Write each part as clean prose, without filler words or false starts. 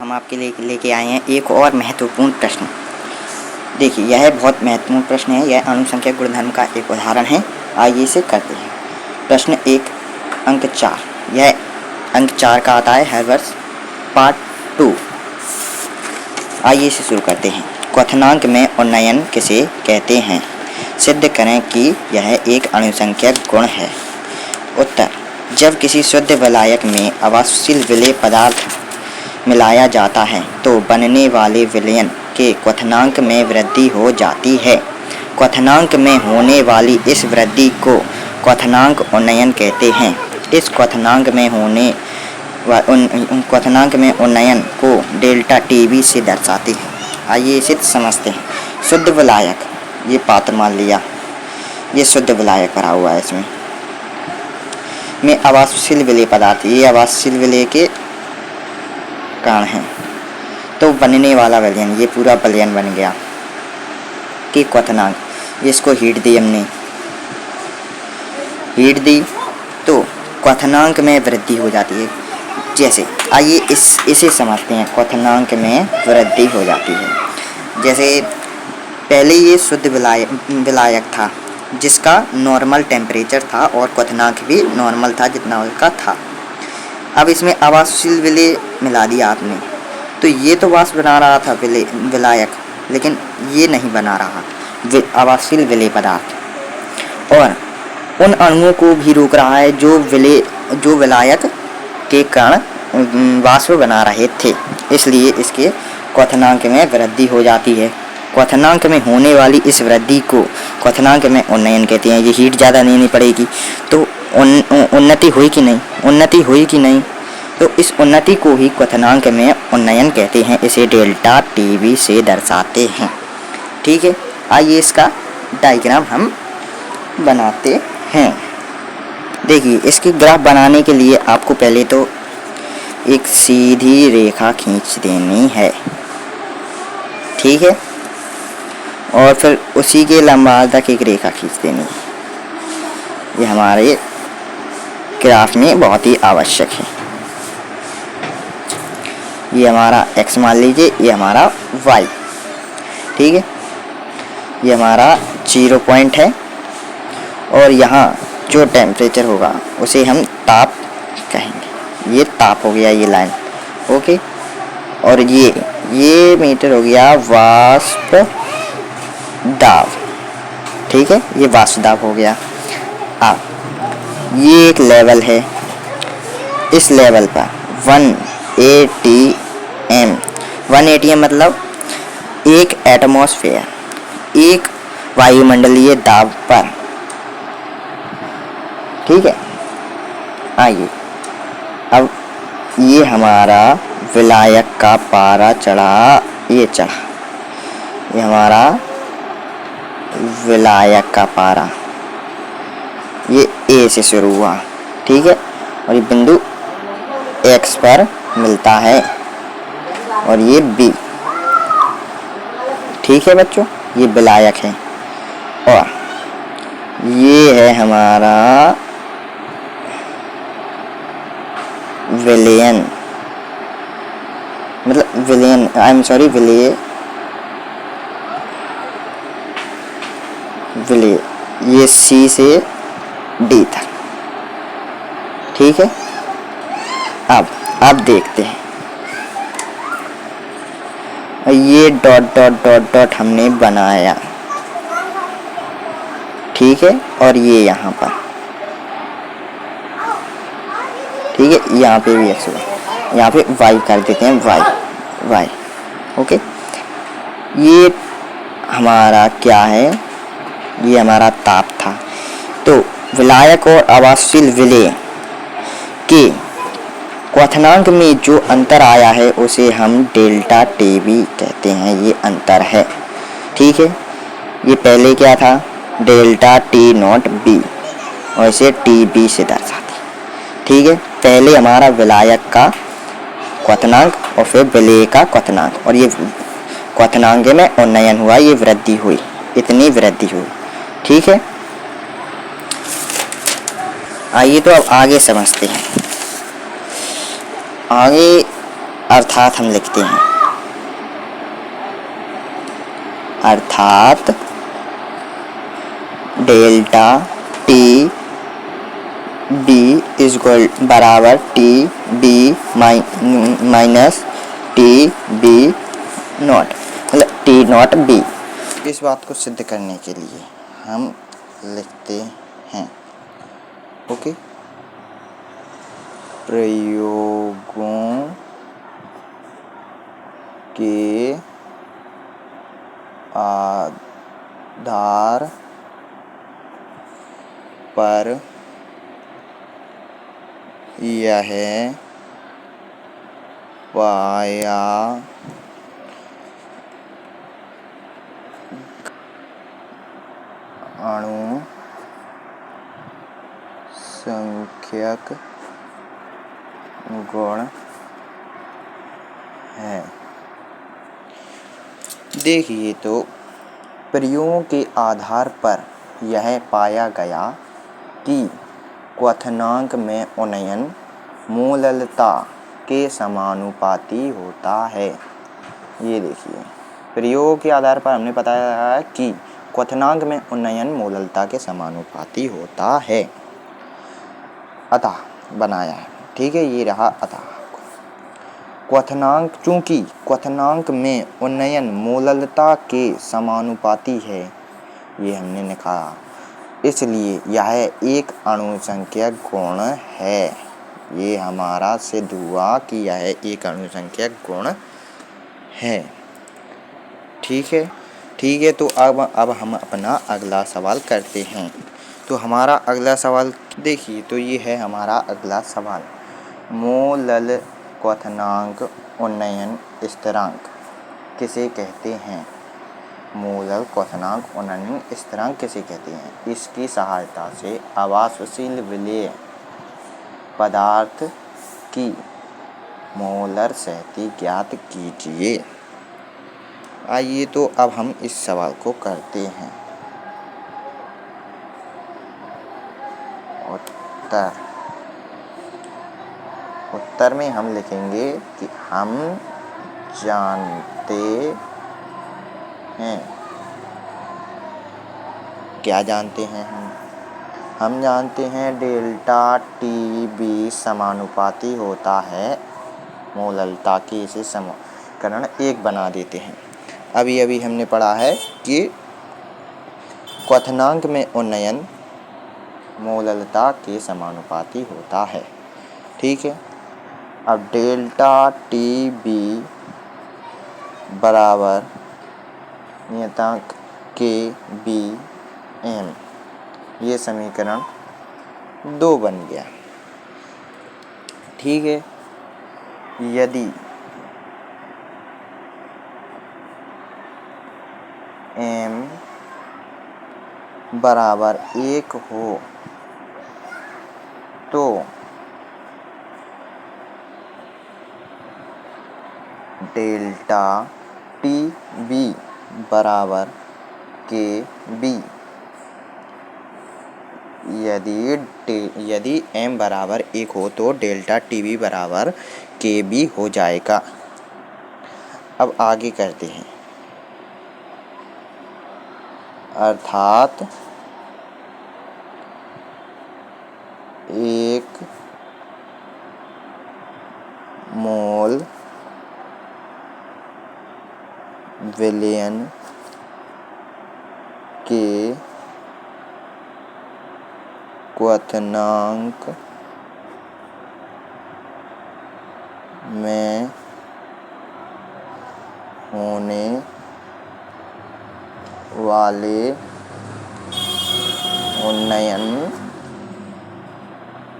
हम आपके लिए लेके आए हैं एक और महत्वपूर्ण प्रश्न। देखिए, यह बहुत महत्वपूर्ण प्रश्न है। यह अनुसंख्यक गुणधर्म का एक उदाहरण है। आइए इसे करते हैं। प्रश्न 1 अंक 4। यह अंक 4 का आता है हर वर्ष पार्ट 2। आइए इसे शुरू करते हैं। क्वथनांक में उन्नयन किसे कहते हैं? सिद्ध करें कि यह एक अनुसंख्यक गुण है। उत्तर: जब किसी शुद्ध विलायक में अवाष्पशील विलेय पदार्थ मिलाया जाता है तो बनने वाले विलयन के क्वथनांक में वृद्धि हो जाती है। क्वथनांक में होने वाली इस वृद्धि को क्वथनांक उन्नयन कहते हैं। इस क्वथनांक में उन्नयन को डेल्टा टीबी से दर्शाते हैं। आइए इसे समझते हैं। शुद्ध विलायक, ये पात्र मान लिया, ये शुद्ध विलायक भरा हुआ है। इसमें में अवाष्पशील विलेय पदार्थ, ये अवाष्पशील विलेय के कारण हैं, तो बनने वाला विलयन, ये पूरा विलयन बन गया कि क्वथनांक, इसको हीट दी हमने, हीट दी तो क्वथनांक में वृद्धि हो जाती है। जैसे आइए इसे समझते हैं। क्वथनांक में वृद्धि हो जाती है। जैसे पहले ये शुद्ध विलायक था जिसका नॉर्मल टेम्परेचर था और क्वथनांक भी नॉर्मल था जितना उसका था। अब इसमें अवाष्पशील विलेय मिला दिया आपने, तो ये तो वाष्प बना रहा था विलायक, लेकिन ये नहीं बना रहा अवाष्पशील विलेय पदार्थ, और उन अणुओं को भी रोक रहा है जो विलायक के कारण वाष्प बना रहे थे। इसलिए इसके क्वथनांक में वृद्धि हो जाती है। क्वथनांक में होने वाली इस वृद्धि को क्वथनांक में उन्नयन कहते हैं। ये हीट ज़्यादा देनी पड़ेगी तो उन्नति हुई कि नहीं, उन्नति हुई कि नहीं, तो इस उन्नति को ही क्वथनांक में उन्नयन कहते हैं। इसे डेल्टा टीबी से दर्शाते हैं। ठीक है, आइए इसका डायग्राम हम बनाते हैं। देखिए, इसकी ग्राफ बनाने के लिए आपको पहले तो एक सीधी रेखा खींच देनी है, ठीक है, और फिर उसी के लंबाई तक एक रेखा खींच देनी है। ये हमारे ग्राफ में बहुत ही आवश्यक है। ये हमारा x मान लीजिए, ये हमारा y, ठीक है, ये हमारा 0 पॉइंट है, और यहाँ जो टेम्परेचर होगा उसे हम ताप कहेंगे। ये ताप हो गया, ये लाइन, ओके, और ये मीटर हो गया वाष्प दाब, ठीक है, ये वाष्प दाब हो गया। अब ये एक लेवल है, इस लेवल पर 1 atm मतलब एक एटमॉस्फेयर, एक वायुमंडलीय दाब पर, ठीक है। आइए अब ये हमारा विलायक का पारा चढ़ा, ये हमारा विलायक का पारा, ये A से शुरू हुआ, ठीक है, और ये बिंदु X पर मिलता है, और ये B, ठीक है बच्चों, ये विलायक है। और ये है हमारा विलयन, मतलब विलयन, विलय, ये C से D तक, ठीक है। अब देखते हैं, ये डॉट डॉट डॉट डॉट हमने बनाया, ठीक है, और ये यहाँ पर, ठीक है, यहाँ पे भी x हुआ, यहाँ पे y कर देते हैं, y, ओके। ये हमारा क्या है, ये हमारा ताप था। तो विलायक और अवाष्पशील विलेय के क्वथनांक में जो अंतर आया है उसे हम डेल्टा टीबी कहते हैं। ये अंतर है, ठीक है। ये पहले क्या था, डेल्टा टी नॉट बी, और इसे टीबी से दर्शाते, ठीक है। पहले हमारा विलायक का क्वथनांक और फिर विलेय का क्वथनांक, और ये क्वथनांक में उन्नयन हुआ, ये वृद्धि हुई, इतनी वृद्धि हुई, ठीक है। आइए तो अब आगे समझते हैं। आगे अर्थात हम लिखते हैं, अर्थात delta T B is equal बराबर T B minus T B naught, मतलब टी नॉट बी। इस बात को सिद्ध करने के लिए हम लिखते हैं, ओके, प्रयोगों के आधार पर यह पाया अणु संख्यक गुण है। देखिए, तो प्रयोगों के आधार पर यह पाया गया कि क्वथनांक में उन्नयन मूललता के समानुपाती होता है। ये देखिए, प्रयोग के आधार पर हमने बताया है कि क्वथनांक में उन्नयन मूललता के समानुपाती होता है। अतः बनाया है, ठीक है, ये रहा अतः। क्वथनांक, चूंकि क्वथनांक में उन्नयन मूललता के समानुपाती है, ये हमने लिखा, इसलिए यह एक अणुसंख्यक गुण है। ये हमारा सिद्ध हुआ कि यह एक अणुसंख्यक गुण है। ठीक है, ठीक है। तो अब हम अपना अगला सवाल करते हैं। तो हमारा अगला सवाल देखिए, तो ये है हमारा अगला सवाल, मोलल क्वथनांक उन्नयन स्थिरांक किसे कहते हैं? मोलल क्वथनांक उन्नयन स्थिरांक किसे कहते हैं? इसकी सहायता से आवासशील विलेय पदार्थ की मोलर सहती ज्ञात कीजिए। आइए, तो अब हम इस सवाल को करते हैं। उत्तर में हम लिखेंगे कि हम जानते हैं। क्या जानते हैं हम जानते हैं डेल्टा टी बी समानुपाती होता है मोललता के। इसे समीकरण 1 बना देते हैं। अभी हमने पढ़ा है कि क्वथनांक में उन्नयन मोललता के समानुपाती होता है। ठीक है, अब डेल्टा टी बी बराबर नियतांक के बी एम, ये समीकरण 2 बन गया। ठीक है, यदि m बराबर 1 हो तो डेल्टा टी बी बराबर के बी। यदि m बराबर 1 हो तो डेल्टा टी बी बराबर के बी हो जाएगा। अब आगे करते हैं, अर्थात एक मोल विलयन के क्वथनांक में होने वाले उन्नयन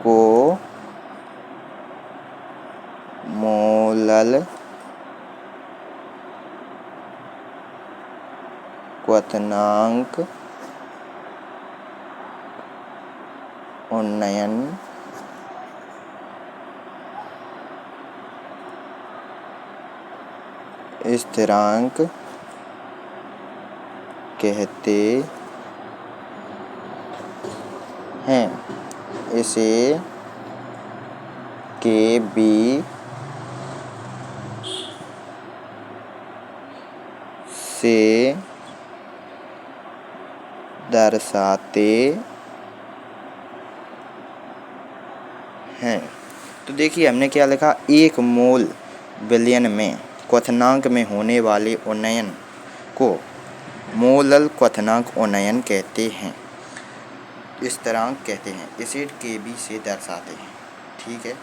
को मोलल क्वथनांक उन्नयन स्थिरांक कहते हैं। इसे के बी से दर्शाते हैं। तो देखिए हमने क्या लिखा, 1 मोल बिलियन में क्वथनांक में होने वाले उन्नयन को मोलल क्वथनांक उन्नयन कहते हैं, स्थिरांक कहते हैं, एसिड Kb से दर्शाते हैं। ठीक है,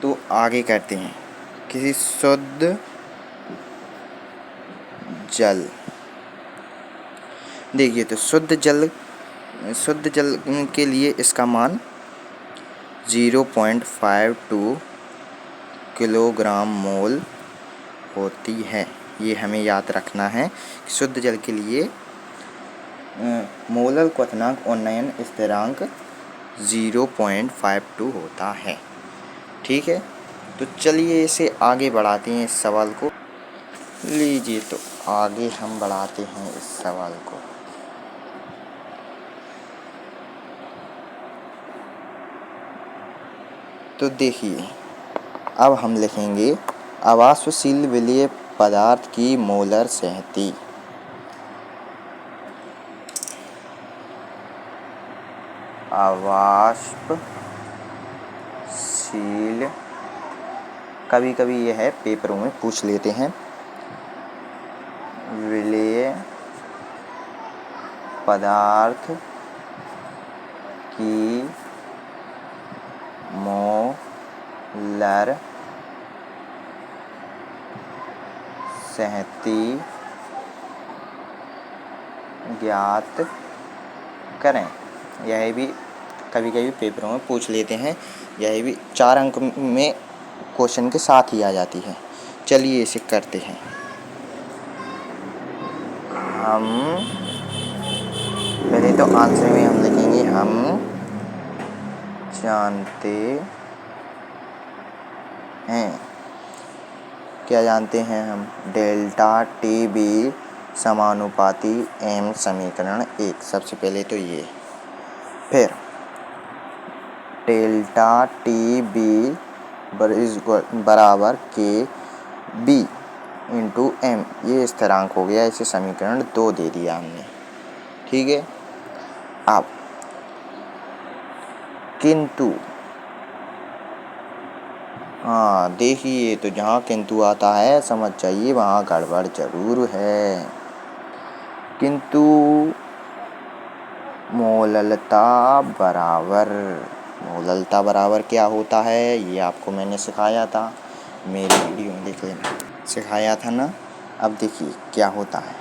तो आगे करते हैं। किसी शुद्ध जल, देखिए तो शुद्ध जल के लिए इसका मान 0.52 किलोग्राम मोल होती है। ये हमें याद रखना है कि शुद्ध जल के लिए मोलल क्वथनांक उन्नयन स्थिरांक 0.52 होता है। ठीक है, तो चलिए इसे आगे बढ़ाते हैं इस सवाल को। लीजिए तो आगे हम बढ़ाते हैं इस सवाल को। तो देखिए अब हम लिखेंगे अवाष्पशील विलेय पदार्थ की मोलर सहती। अवाष्पशील, कभी कभी यह है पेपरों में पूछ लेते हैं, विलेय पदार्थ की मोलर सहती ज्ञात करें। यह भी कभी कभी पेपरों में पूछ लेते हैं, यह भी 4 अंक में क्वेश्चन के साथ ही आ जाती है। चलिए इसे करते हैं। हम पहले तो आंसर में हम लिखेंगे, हम जानते हैं, क्या जानते हैं हम, डेल्टा Tb समानुपाती m समीकरण 1। सबसे पहले तो ये, फिर डेल्टा Tb बराबर Kb इंटू m, ये स्थिरांक हो गया, इसे समीकरण 2 दे दिया हमने। ठीक है, अब किंतु, हाँ देखिए तो जहाँ किंतु आता है समझ जाइए वहाँ गड़बड़ जरूर है। किंतु मोललता बराबर क्या होता है, ये आपको मैंने सिखाया था, मेरी वीडियो में देख लेना, सिखाया था ना। अब देखिए क्या होता है,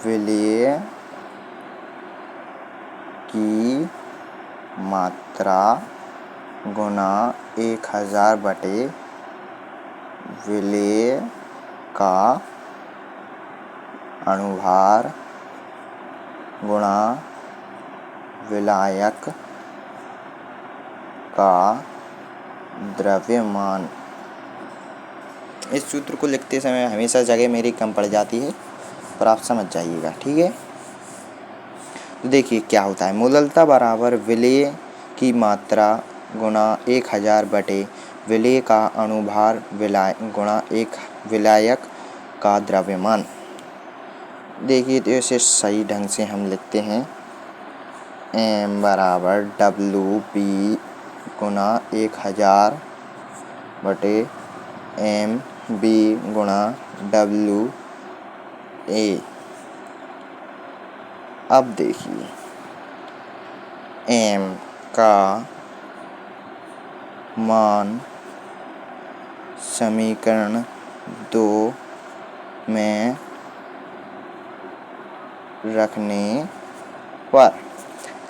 विलेय की मात्रा गुना 1000 बटे विलेय का अणुभार गुणा विलायक का द्रव्यमान। इस सूत्र को लिखते समय हमेशा जगह मेरी कम पड़ जाती है, पर आप समझ जाइएगा। ठीक है, तो देखिए क्या होता है, मोललता बराबर विलेय की मात्रा गुणा 1000 बटे विलेय का अणुभार गुणा एक विलायक का द्रव्यमान। देखिए तो इसे सही ढंग से हम लिखते हैं, m बराबर WB गुणा 1000 बटे MB गुणा WA। अब देखिए m का मान समीकरण 2 में रखने पर,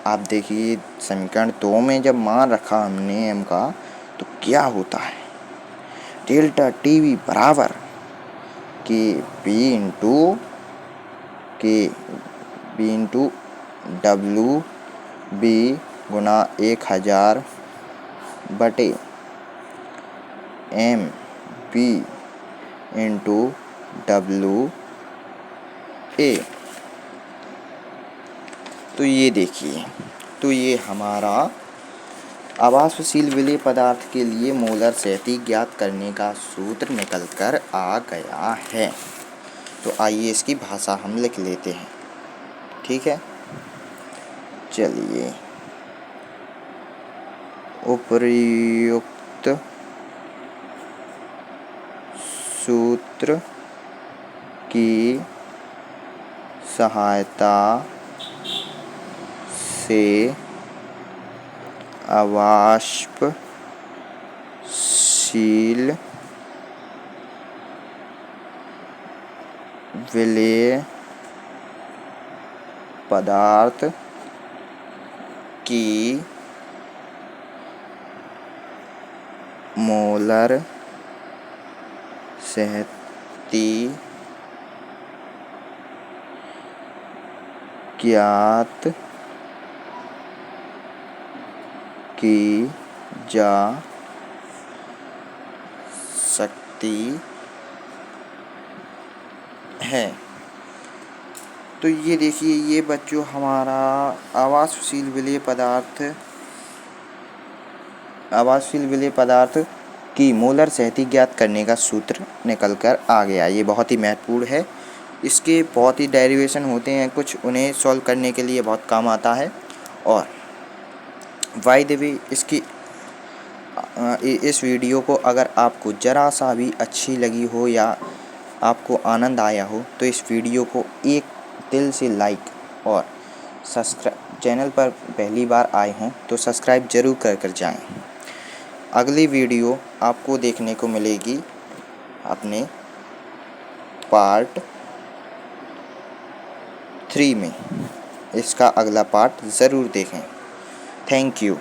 आप देखिए समीकरण 2 में जब मान रखा हमने m का, तो क्या होता है, डेल्टा Tb बराबर Kb इंटू WB गुणा 1000 बटे MB इंटू WA। तो ये देखिए, तो ये हमारा आवासशील विलेय पदार्थ के लिए मोलर सहति ज्ञात करने का सूत्र निकल कर आ गया है। तो आइए इसकी भाषा हम लिख लेते हैं। ठीक है, चलिए। उपर्युक्त सूत्र की सहायता से आवासशील विलेय पदार्थ की मोलर सहति ज्ञात की जा सकती है। तो ये देखिए, ये बच्चों हमारा आवासशील विलेय पदार्थ की मोलर सहति ज्ञात करने का सूत्र निकल कर आ गया। ये बहुत ही महत्वपूर्ण है। इसके बहुत ही डेरिवेशन होते हैं कुछ, उन्हें सॉल्व करने के लिए बहुत काम आता है। और बाय द वे, इस वीडियो को अगर आपको ज़रा सा भी अच्छी लगी हो या आपको आनंद आया हो तो इस वीडियो को एक दिल से लाइक और सब्सक्राइब, चैनल पर पहली बार आए हों तो सब्सक्राइब जरूर कर जाएं। अगली वीडियो आपको देखने को मिलेगी अपने पार्ट 3 में। इसका अगला पार्ट ज़रूर देखें। Thank you.